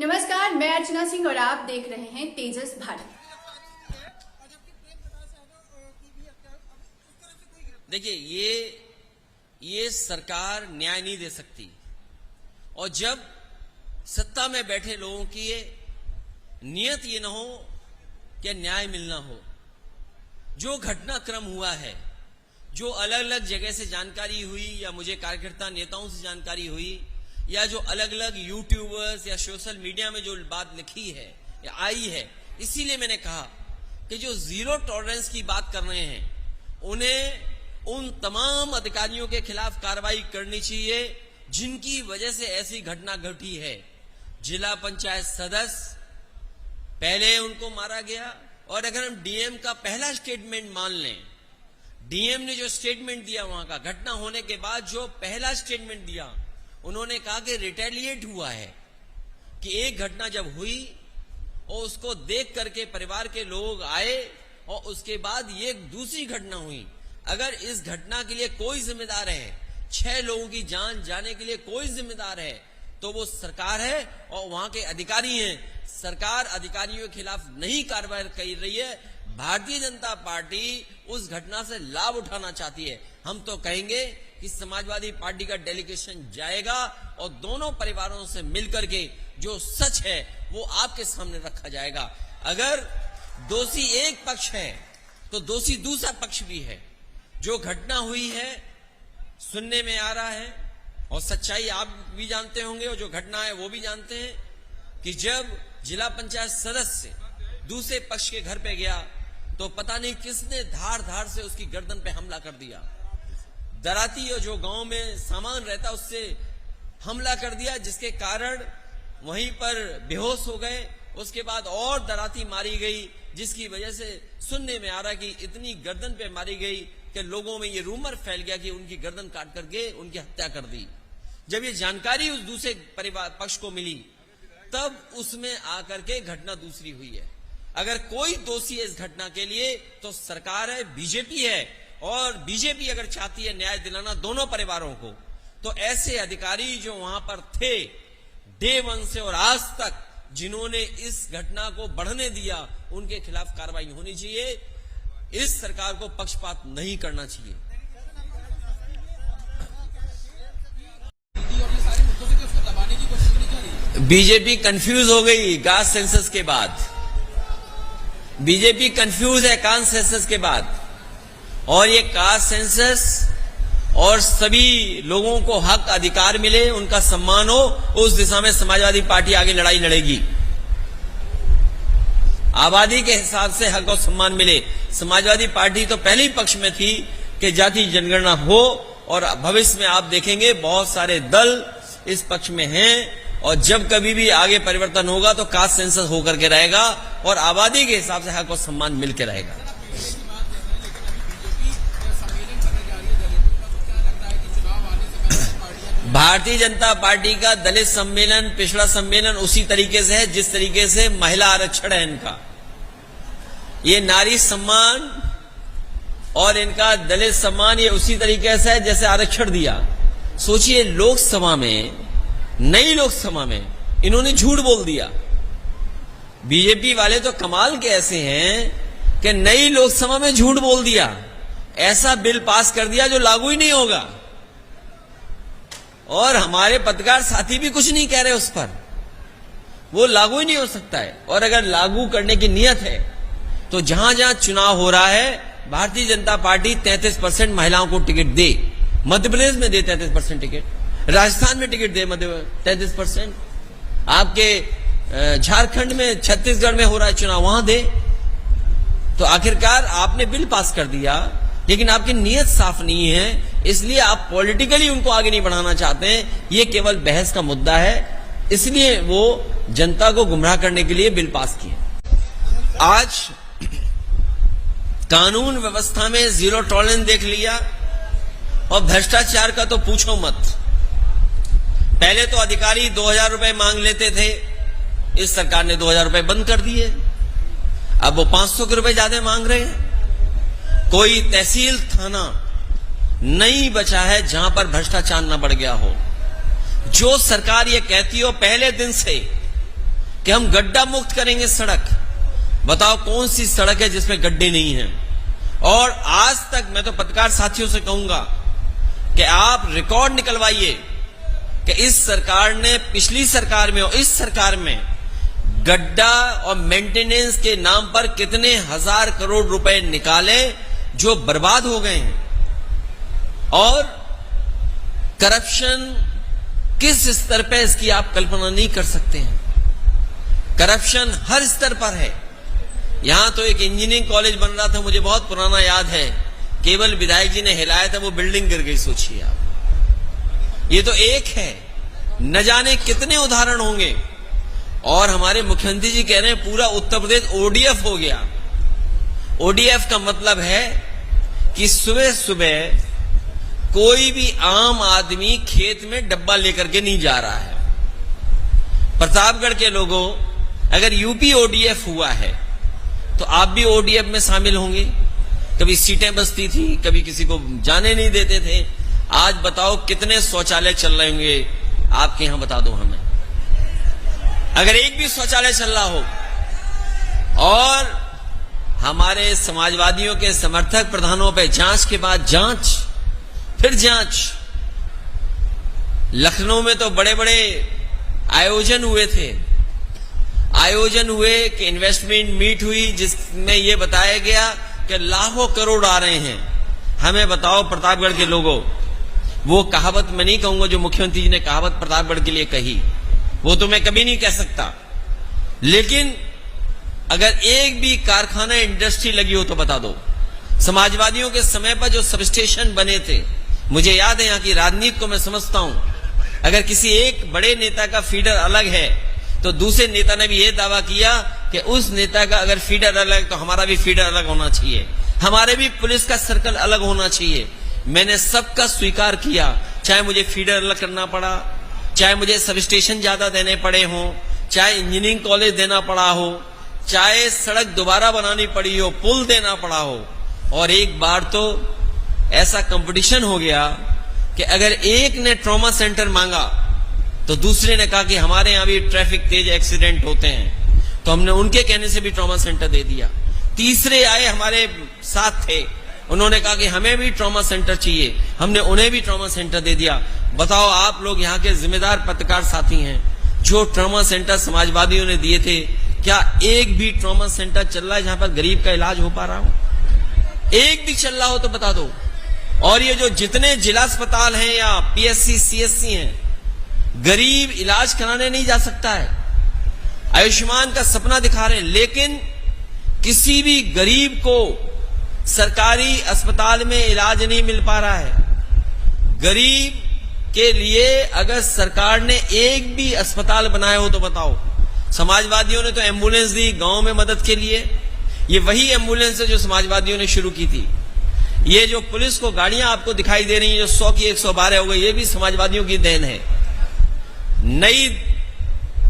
नमस्कार, मैं अर्चना सिंह और आप देख रहे हैं तेजस भारत। देखिए, ये सरकार न्याय नहीं दे सकती और जब सत्ता में बैठे लोगों की ये नियत ये न हो कि न्याय मिलना हो, जो घटनाक्रम हुआ है, जो अलग अलग जगह से जानकारी हुई या मुझे कार्यकर्ता नेताओं से जानकारी हुई या जो अलग अलग यूट्यूबर्स या सोशल मीडिया में जो बात लिखी है या आई है, इसीलिए मैंने कहा कि जो जीरो टॉलरेंस की बात कर रहे हैं उन्हें उन तमाम अधिकारियों के खिलाफ कार्रवाई करनी चाहिए जिनकी वजह से ऐसी घटना घटी है। जिला पंचायत सदस्य पहले उनको मारा गया और अगर हम डीएम का पहला स्टेटमेंट मान लें, डीएम ने जो स्टेटमेंट दिया वहां का घटना होने के बाद जो पहला स्टेटमेंट दिया, उन्होंने कहा कि रिटेलिएट हुआ है कि एक घटना जब हुई और उसको देख करके परिवार के लोग आए और उसके बाद ये दूसरी घटना हुई। अगर इस घटना के लिए कोई जिम्मेदार है, 6 लोगों की जान जाने के लिए कोई जिम्मेदार है, तो वो सरकार है और वहां के अधिकारी हैं। सरकार अधिकारियों के खिलाफ नहीं कार्रवाई कर रही है। भारतीय जनता पार्टी उस घटना से लाभ उठाना चाहती है। हम तो कहेंगे कि समाजवादी पार्टी का डेलीगेशन जाएगा और दोनों परिवारों से मिलकर के जो सच है वो आपके सामने रखा जाएगा। अगर दोषी एक पक्ष है तो दोषी दूसरा पक्ष भी है। जो घटना हुई है सुनने में आ रहा है और सच्चाई आप भी जानते होंगे और जो घटना है वो भी जानते हैं कि जब जिला पंचायत सदस्य दूसरे पक्ष के घर पे गया तो पता नहीं किसने धार धार से उसकी गर्दन पे हमला कर दिया। दराती और जो गांव में सामान रहता उससे हमला कर दिया, जिसके कारण वहीं पर बेहोश हो गए। उसके बाद और दराती मारी गई, जिसकी वजह से सुनने में आ रहा कि इतनी गर्दन पे मारी गई कि लोगों में ये रूमर फैल गया कि उनकी गर्दन काट करके उनकी हत्या कर दी। जब ये जानकारी उस दूसरे परिवार पक्ष को मिली तब उसमें आकर के घटना दूसरी हुई है। अगर कोई दोषी है इस घटना के लिए तो सरकार है, बीजेपी है। और बीजेपी अगर चाहती है न्याय दिलाना दोनों परिवारों को, तो ऐसे अधिकारी जो वहां पर थे डे 1 से और आज तक, जिन्होंने इस घटना को बढ़ने दिया, उनके खिलाफ कार्रवाई होनी चाहिए। इस सरकार को पक्षपात नहीं करना चाहिए। बीजेपी कंफ्यूज हो गई कास्ट सेंसस के बाद। बीजेपी कंफ्यूज है कास्ट सेंसस के बाद, और ये कास्ट सेंसस और सभी लोगों को हक अधिकार मिले, उनका सम्मान हो, उस दिशा में समाजवादी पार्टी आगे लड़ाई लड़ेगी। आबादी के हिसाब से हक और सम्मान मिले। समाजवादी पार्टी तो पहले ही पक्ष में थी कि जाति जनगणना हो, और भविष्य में आप देखेंगे बहुत सारे दल इस पक्ष में हैं, और जब कभी भी आगे परिवर्तन होगा तो कास्ट सेंसस होकर के रहेगा और आबादी के हिसाब से हक और सम्मान मिलकर रहेगा। भारतीय जनता पार्टी का दलित सम्मेलन, पिछड़ा सम्मेलन उसी तरीके से है जिस तरीके से महिला आरक्षण है इनका। ये नारी सम्मान और इनका दलित सम्मान ये उसी तरीके से है जैसे आरक्षण दिया। सोचिए, लोकसभा में, नई लोकसभा में इन्होंने झूठ बोल दिया। बीजेपी वाले तो कमाल के ऐसे हैं कि नई लोकसभा में झूठ बोल दिया, ऐसा बिल पास कर दिया जो लागू ही नहीं होगा। और हमारे पत्रकार साथी भी कुछ नहीं कह रहे उस पर, वो लागू ही नहीं हो सकता है। और अगर लागू करने की नियत है तो जहां जहां चुनाव हो रहा है भारतीय जनता पार्टी 33% महिलाओं को टिकट दे। मध्य प्रदेश में दे 33% टिकट, राजस्थान में टिकट दे 33%, आपके झारखंड में, छत्तीसगढ़ में हो रहा है चुनाव, वहां दे। तो आखिरकार आपने बिल पास कर दिया लेकिन आपकी नीयत साफ नहीं है, इसलिए आप पॉलिटिकली उनको आगे नहीं बढ़ाना चाहते हैं। ये केवल बहस का मुद्दा है, इसलिए वो जनता को गुमराह करने के लिए बिल पास किए। आज कानून व्यवस्था में जीरो टॉलरेंस देख लिया, और भ्रष्टाचार का तो पूछो मत। पहले तो अधिकारी 2000 रुपए मांग लेते थे, इस सरकार ने 2000 रुपए बंद कर दिए। अब वो 500 के रुपए ज्यादा मांग रहे हैं। कोई तहसील थाना नहीं बचा है जहां पर भ्रष्टाचार न बढ़ गया हो। जो सरकार ये कहती हो पहले दिन से कि हम गड्ढा मुक्त करेंगे सड़क। बताओ कौन सी सड़क है जिसमें गड्ढे नहीं हैं? और आज तक मैं तो पत्रकार साथियों से कहूंगा कि आप रिकॉर्ड निकलवाइए कि इस सरकार ने पिछली सरकार में और इस सरकार में गड्ढा और मेंटेनेंस के नाम पर कितने हजार करोड़ रुपए निकाले जो बर्बाद हो गए हैं। और करप्शन किस स्तर पे, इसकी आप कल्पना नहीं कर सकते हैं। करप्शन हर स्तर पर है। यहां तो एक इंजीनियरिंग कॉलेज बन रहा था, मुझे बहुत पुराना याद है, केवल विधायक जी ने हिलाया था, वो बिल्डिंग गिर गई। सोचिए आप, ये तो एक है, न जाने कितने उदाहरण होंगे। और हमारे मुख्यमंत्री जी कह रहे हैं पूरा उत्तर प्रदेश ओडीएफ हो गया। ओडीएफ का मतलब है कि सुबह सुबह कोई भी आम आदमी खेत में डब्बा लेकर के नहीं जा रहा है। प्रतापगढ़ के लोगों, अगर यूपी ओडीएफ हुआ है तो आप भी ओडीएफ में शामिल होंगे। कभी सीटें बचती थी, कभी किसी को जाने नहीं देते थे। आज बताओ कितने शौचालय चल रहे होंगे आपके यहां, बता दो हमें। अगर एक भी शौचालय चल रहा हो। और हमारे समाजवादियों के समर्थक प्रधानों पे जांच के बाद जांच, फिर जांच। लखनऊ में तो बड़े बड़े आयोजन हुए थे, आयोजन हुए कि इन्वेस्टमेंट मीट हुई जिसमें यह बताया गया कि लाखों करोड़ आ रहे हैं। हमें बताओ प्रतापगढ़ के लोगों, वो कहावत मैं नहीं कहूंगा जो मुख्यमंत्री जी ने कहावत प्रतापगढ़ के लिए कही, वो तो मैं कभी नहीं कह सकता। लेकिन अगर एक भी कारखाना इंडस्ट्री लगी हो तो बता दो। समाजवादियों के समय पर जो सब स्टेशन बने थे, मुझे याद है, यहां की राजनीति को मैं समझता हूं। अगर किसी एक बड़े नेता का फीडर अलग है तो दूसरे नेता ने भी यह दावा किया कि उस नेता का अगर फीडर अलग तो हमारा भी फीडर अलग होना चाहिए, हमारे भी पुलिस का सर्कल अलग होना चाहिए। मैंने सबका स्वीकार किया, चाहे मुझे फीडर अलग करना पड़ा, चाहे मुझे सब स्टेशन ज्यादा देने पड़े हों, चाहे इंजीनियरिंग कॉलेज देना पड़ा हो, चाहे सड़क दोबारा बनानी पड़ी हो, पुल देना पड़ा हो। और एक बार तो ऐसा कंपटीशन हो गया कि अगर एक ने ट्रॉमा सेंटर मांगा तो दूसरे ने कहा कि हमारे यहां भी ट्रैफिक तेज एक्सीडेंट होते हैं, तो हमने उनके कहने से भी ट्रॉमा सेंटर दे दिया। तीसरे आए हमारे साथ थे, उन्होंने कहा कि हमें भी ट्रॉमा सेंटर चाहिए, हमने उन्हें भी ट्रॉमा सेंटर दे दिया। बताओ आप लोग यहाँ के जिम्मेदार पत्रकार साथी हैं, जो ट्रॉमा सेंटर समाजवादियों ने दिए थे, क्या एक भी ट्रॉमा सेंटर चल रहा है जहां पर गरीब का इलाज हो पा रहा हो? एक भी चल रहा हो तो बता दो। और ये जो जितने जिला अस्पताल हैं या पीएससी सीएससी हैं, गरीब इलाज कराने नहीं जा सकता है। आयुष्मान का सपना दिखा रहे हैं, लेकिन किसी भी गरीब को सरकारी अस्पताल में इलाज नहीं मिल पा रहा है। गरीब के लिए अगर सरकार ने एक भी अस्पताल बनाया हो तो बताओ। समाजवादियों ने तो एम्बुलेंस दी गांव में मदद के लिए, ये वही एम्बुलेंस है जो समाजवादियों ने शुरू की थी। ये जो पुलिस को गाड़ियां आपको दिखाई दे रही हैं जो 100 की 112 हो गई, ये भी समाजवादियों की देन है।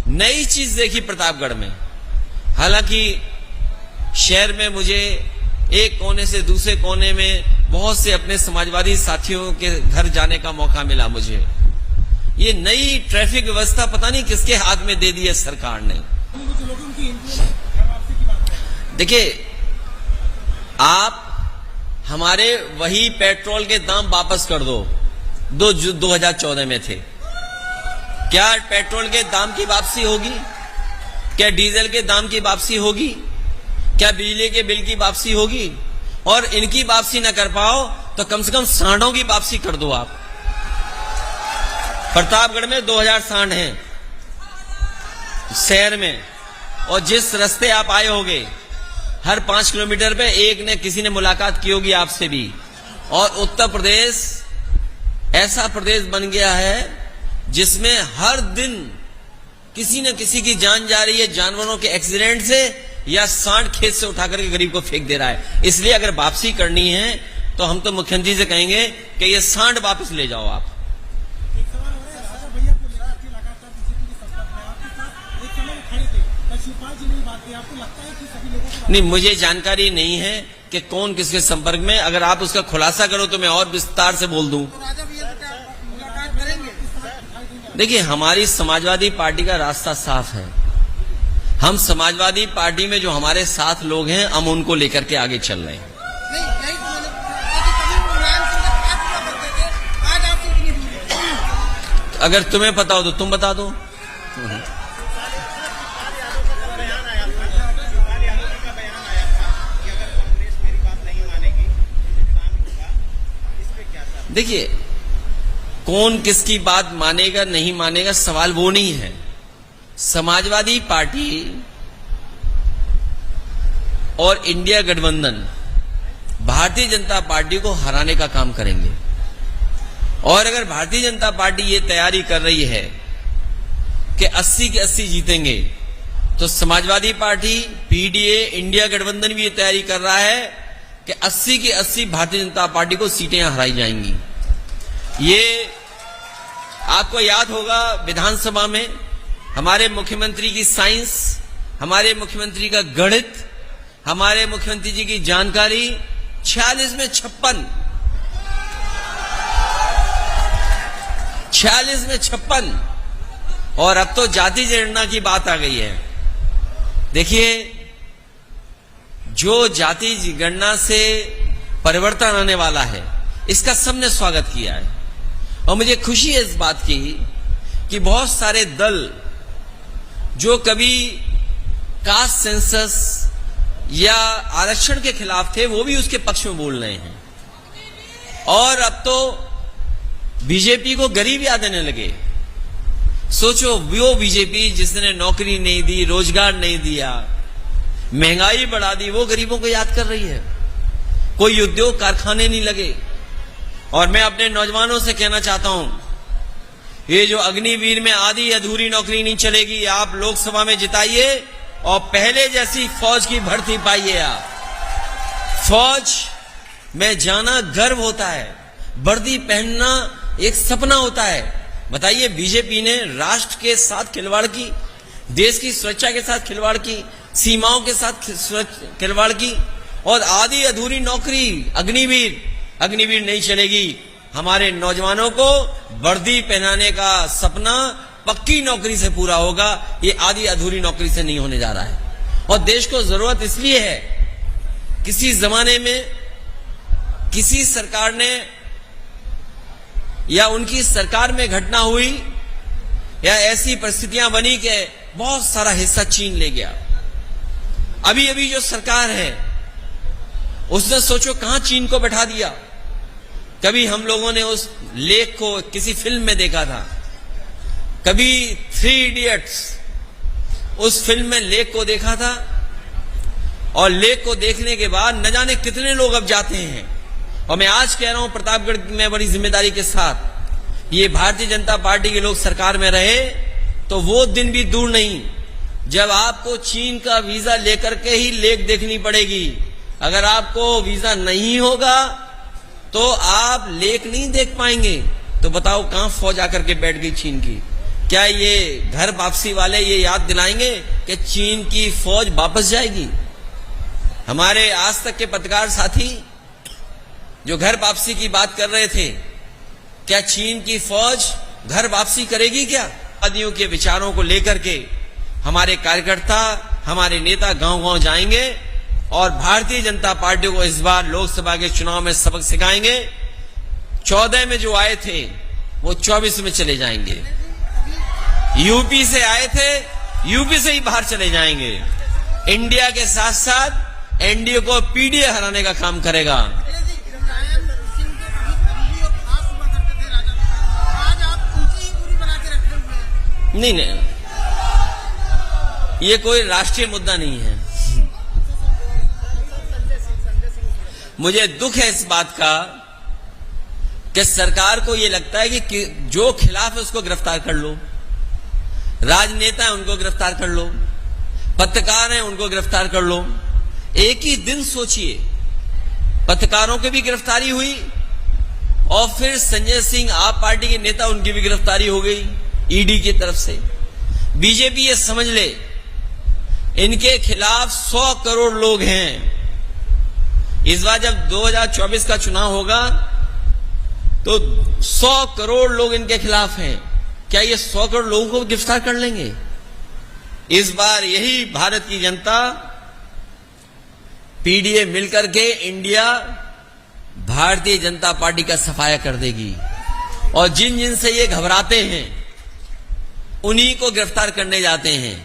नई चीज देखी प्रतापगढ़ में। हालांकि शहर में मुझे एक कोने से दूसरे कोने में बहुत से अपने समाजवादी साथियों के घर जाने का मौका मिला मुझे। ये नई ट्रैफिक व्यवस्था पता नहीं किसके हाथ में दे दी है सरकार ने। देखिए, आप हमारे वही पेट्रोल के दाम वापस कर दो जो 2014 में थे। क्या पेट्रोल के दाम की वापसी होगी? क्या डीजल के दाम की वापसी होगी? क्या बिजली के बिल की वापसी होगी? और इनकी वापसी न कर पाओ तो कम से कम सांडों की वापसी कर दो आप। प्रतापगढ़ में 2000 सांड हैं शहर में, और जिस रास्ते आप आए होगे हर 5 किलोमीटर पे एक ने किसी ने मुलाकात की होगी आपसे भी। और उत्तर प्रदेश ऐसा प्रदेश बन गया है जिसमें हर दिन किसी न किसी की जान जा रही है, जानवरों के एक्सीडेंट से या सांड खेत से उठाकर के गरीब को फेंक दे रहा है। इसलिए अगर वापसी करनी है तो हम तो मुख्यमंत्री से कहेंगे कि ये सांड वापस ले जाओ आप। नहीं, मुझे जानकारी नहीं है कि कौन किसके संपर्क में। अगर आप उसका खुलासा करो तो मैं और विस्तार से बोल दूं। देखिए, हमारी समाजवादी पार्टी का रास्ता साफ है। हम समाजवादी पार्टी में जो हमारे साथ लोग हैं हम उनको लेकर के आगे चल रहे हैं। नहीं, यही तो मैंने पूछा कि कभी मुलायम सिंह के साथ हुआ करते थे, आज आपसे इतनी दूरी है। अगर तुम्हें पता हो तो तुम बता दो। देखिए, कौन किसकी बात मानेगा नहीं मानेगा सवाल वो नहीं है। समाजवादी पार्टी और इंडिया गठबंधन भारतीय जनता पार्टी को हराने का काम करेंगे। और अगर भारतीय जनता पार्टी ये तैयारी कर रही है कि 80 के 80 जीतेंगे, तो समाजवादी पार्टी, पीडीए, इंडिया गठबंधन भी ये तैयारी कर रहा है कि 80 के 80 भारतीय जनता पार्टी को सीटें हराई जाएंगी। ये आपको याद होगा, विधानसभा में हमारे मुख्यमंत्री की साइंस, हमारे मुख्यमंत्री का गणित, हमारे मुख्यमंत्री जी की जानकारी 46 में 56, 46 में 56, और अब तो जाति जनगणना की बात आ गई है। देखिए, जो जाति गणना से परिवर्तन आने वाला है, इसका सबने स्वागत किया है। और मुझे खुशी है इस बात की कि बहुत सारे दल जो कभी कास्ट सेंसस या आरक्षण के खिलाफ थे, वो भी उसके पक्ष में बोल रहे हैं। और अब तो बीजेपी को गरीब याद आने लगे। सोचो, वो बीजेपी जिसने नौकरी नहीं दी, रोजगार नहीं दिया, महंगाई बढ़ा दी, वो गरीबों को याद कर रही है। कोई उद्योग कारखाने नहीं लगे। और मैं अपने नौजवानों से कहना चाहता हूं, ये जो अग्निवीर में आधी अधूरी नौकरी नहीं चलेगी, आप लोकसभा में जिताइए और पहले जैसी फौज की भर्ती पाइए। आप फौज में जाना गर्व होता है, वर्दी पहनना एक सपना होता है। बताइए, बीजेपी ने राष्ट्र के साथ खिलवाड़ की, देश की सुरक्षा के साथ खिलवाड़ की, सीमाओं के साथ खिलवाड़ की, और आधी अधूरी नौकरी अग्निवीर नहीं चलेगी। हमारे नौजवानों को वर्दी पहनाने का सपना पक्की नौकरी से पूरा होगा, ये आधी अधूरी नौकरी से नहीं होने जा रहा है। और देश को जरूरत इसलिए है, किसी जमाने में किसी सरकार ने या उनकी सरकार में घटना हुई या ऐसी परिस्थितियां बनी कि बहुत सारा हिस्सा चीन ले गया। अभी अभी जो सरकार है उसने सोचो कहां चीन को बैठा दिया। कभी हम लोगों ने उस लेक को किसी फिल्म में देखा था, कभी 3 इडियट्स उस फिल्म में लेक को देखा था, और लेक को देखने के बाद न जाने कितने लोग अब जाते हैं। और मैं आज कह रहा हूं प्रतापगढ़ में बड़ी जिम्मेदारी के साथ, ये भारतीय जनता पार्टी के लोग सरकार में रहे तो वो दिन भी दूर नहीं जब आपको चीन का वीजा लेकर के ही लेक देखनी पड़ेगी। अगर आपको वीजा नहीं होगा तो आप लेक नहीं देख पाएंगे। तो बताओ, कहां फौज आकर के बैठ गई चीन की? क्या ये घर वापसी वाले ये याद दिलाएंगे कि चीन की फौज वापस जाएगी? हमारे आज तक के पत्रकार साथी जो घर वापसी की बात कर रहे थे, क्या चीन की फौज घर वापसी करेगी क्या? आदियों के विचारों को लेकर के हमारे कार्यकर्ता, हमारे नेता गांव-गांव जाएंगे और भारतीय जनता पार्टी को इस बार लोकसभा के चुनाव में सबक सिखाएंगे। 14 में जो आए थे वो 24 में चले जाएंगे। यूपी से आए थे, यूपी से ही बाहर चले जाएंगे। इंडिया के साथ साथ एनडीए को पीडीए हराने का काम करेगा। नहीं, ये कोई राष्ट्रीय मुद्दा नहीं है। मुझे दुख है इस बात का कि सरकार को ये लगता है कि जो खिलाफ है उसको गिरफ्तार कर लो, राजनेता है उनको गिरफ्तार कर लो, पत्रकार हैं उनको गिरफ्तार कर लो। एक ही दिन सोचिए, पत्रकारों की भी गिरफ्तारी हुई और फिर संजय सिंह आप पार्टी के नेता, उनकी भी गिरफ्तारी हो गई ईडी की तरफ से। बीजेपी ये समझ ले, इनके खिलाफ 100 करोड़ लोग हैं। इस बार जब 2024 का चुनाव होगा तो 100 करोड़ लोग इनके खिलाफ हैं। क्या ये 100 करोड़ लोगों को गिरफ्तार कर लेंगे? इस बार यही भारत की जनता पीडीए मिलकर के इंडिया भारतीय जनता पार्टी का सफाया कर देगी और जिन जिन से ये घबराते हैं उन्हीं को गिरफ्तार करने जाते हैं।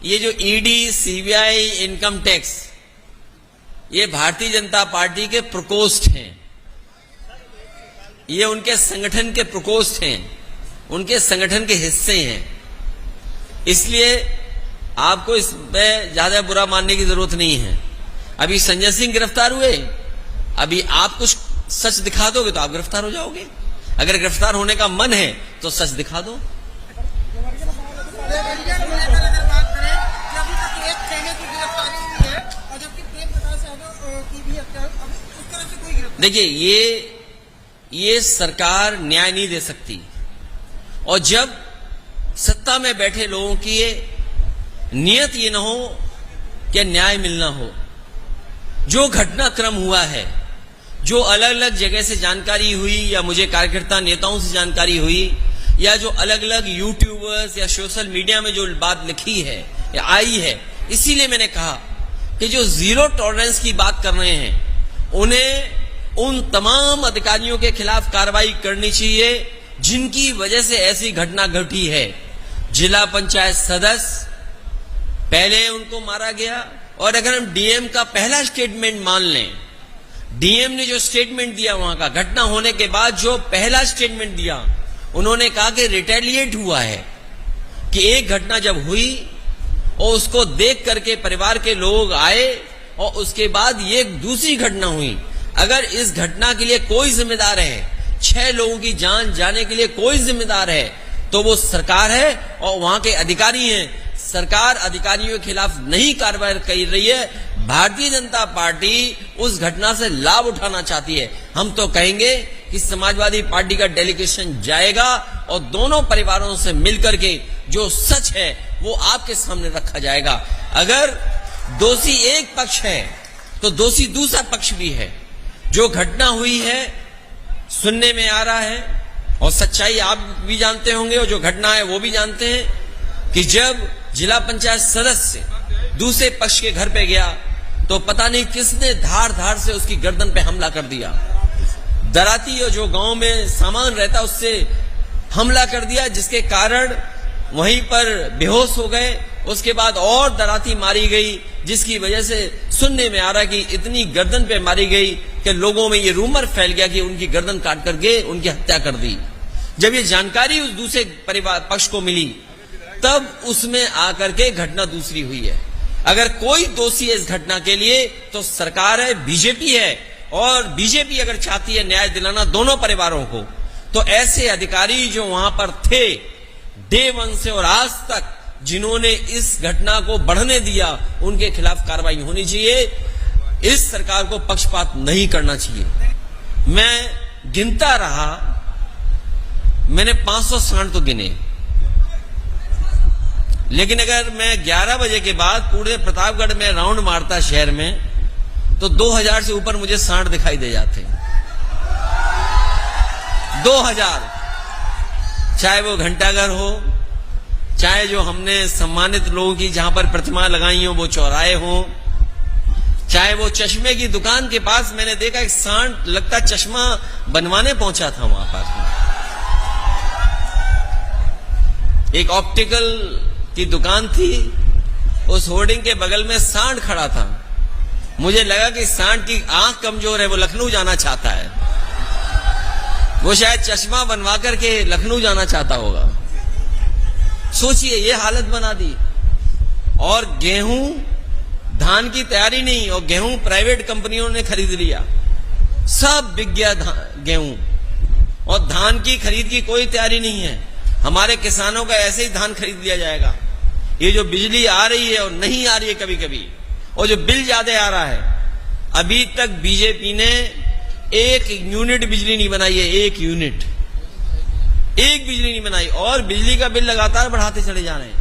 ये जो ईडी, सीबीआई, इनकम टैक्स, ये भारतीय जनता पार्टी के प्रकोष्ठ हैं, ये उनके संगठन के प्रकोष्ठ हैं, उनके संगठन के हिस्से हैं। इसलिए आपको इसमें ज्यादा बुरा मानने की जरूरत नहीं है। अभी संजय सिंह गिरफ्तार हुए, अभी आप कुछ सच दिखा दोगे तो आप गिरफ्तार हो जाओगे। अगर गिरफ्तार होने का मन है तो सच दिखा दो। अगर बात करें कि अभी तक एक कहने की गिरफ्तारी हुई है और जबकि प्रेम प्रकाश यादव की भी हत्या, उस तरह से कोई गिरफ्तारी। देखिए, ये सरकार न्याय नहीं दे सकती और जब सत्ता में बैठे लोगों की नियत ये न हो कि न्याय मिलना हो। जो घटनाक्रम हुआ है, जो अलग अलग जगह से जानकारी हुई या मुझे कार्यकर्ता नेताओं से जानकारी हुई या जो अलग अलग यूट्यूबर्स या सोशल मीडिया में जो बात लिखी है या आई है, इसीलिए मैंने कहा कि जो जीरो टॉलरेंस की बात कर रहे हैं उन्हें उन तमाम अधिकारियों के खिलाफ कार्रवाई करनी चाहिए जिनकी वजह से ऐसी घटना घटी है। जिला पंचायत सदस्य, पहले उनको मारा गया और अगर हम डीएम का पहला स्टेटमेंट मान लें, डीएम ने जो स्टेटमेंट दिया वहां का घटना होने के बाद जो पहला स्टेटमेंट दिया, उन्होंने कहा कि रिटेलिएट हुआ है कि एक घटना जब हुई और उसको देख करके परिवार के लोग आए और उसके बाद ये दूसरी घटना हुई। अगर इस घटना के लिए कोई जिम्मेदार है, 6 लोगों की जान जाने के लिए कोई जिम्मेदार है तो वो सरकार है और वहां के अधिकारी हैं। सरकार अधिकारियों के खिलाफ नहीं कार्रवाई कर रही है। भारतीय जनता पार्टी उस घटना से लाभ उठाना चाहती है। हम तो कहेंगे कि समाजवादी पार्टी का डेलीगेशन जाएगा और दोनों परिवारों से मिलकर के जो सच है वो आपके सामने रखा जाएगा। अगर दोषी एक पक्ष है तो दोषी दूसरा पक्ष भी है। जो घटना हुई है सुनने में आ रहा है और सच्चाई आप भी जानते होंगे और जो घटना है वो भी जानते हैं कि जब जिला पंचायत सदस्य दूसरे पक्ष के घर पे गया तो पता नहीं किसने धार धार से उसकी गर्दन पे हमला कर दिया। दराती और जो गांव में सामान रहता उससे हमला कर दिया, जिसके कारण वहीं पर बेहोश हो गए। उसके बाद और दराती मारी गई, जिसकी वजह से सुनने में आ रहा कि इतनी गर्दन पे मारी गई कि लोगों में ये रूमर फैल गया कि उनकी गर्दन काट करके उनकी हत्या कर दी। जब ये जानकारी उस दूसरे परिवार पक्ष को मिली तब उसमें आकर के घटना दूसरी हुई है। अगर कोई दोषी है इस घटना के लिए तो सरकार है, बीजेपी है। और बीजेपी अगर चाहती है न्याय दिलाना दोनों परिवारों को, तो ऐसे अधिकारी जो वहां पर थे डे 1 से और आज तक जिन्होंने इस घटना को बढ़ने दिया, उनके खिलाफ कार्रवाई होनी चाहिए। इस सरकार को पक्षपात नहीं करना चाहिए। मैं गिनता रहा, मैंने 500 सांड तो गिने, लेकिन अगर मैं 11 बजे के बाद पूरे प्रतापगढ़ में राउंड मारता शहर में तो 2000 से ऊपर मुझे सांड दिखाई दे जाते। 2000, चाहे वो घंटाघर हो, चाहे जो हमने सम्मानित लोगों की जहां पर प्रतिमा लगाई हो वो चौराहे हो, चाहे वो चश्मे की दुकान के पास मैंने देखा एक सांड लगता चश्मा बनवाने पहुंचा था। वहां पास एक ऑप्टिकल की दुकान थी, उस होर्डिंग के बगल में सांड खड़ा था। मुझे लगा कि सांड की आंख कमजोर है, वो लखनऊ जाना चाहता है, वो शायद चश्मा बनवा करके लखनऊ जाना चाहता होगा। सोचिए ये हालत बना दी। और गेहूं, धान की तैयारी नहीं, और गेहूं प्राइवेट कंपनियों ने खरीद लिया, सब बिक गया गेहूं, और धान की खरीद की कोई तैयारी नहीं है। हमारे किसानों का ऐसे ही धान खरीद लिया जाएगा। ये जो बिजली आ रही है और नहीं आ रही है कभी कभी, और जो बिल ज्यादा आ रहा है, अभी तक बीजेपी ने 1 यूनिट बिजली नहीं बनाई है। 1 यूनिट, 1 बिजली नहीं बनाई, और बिजली का बिल लगातार बढ़ाते चले जा रहे हैं।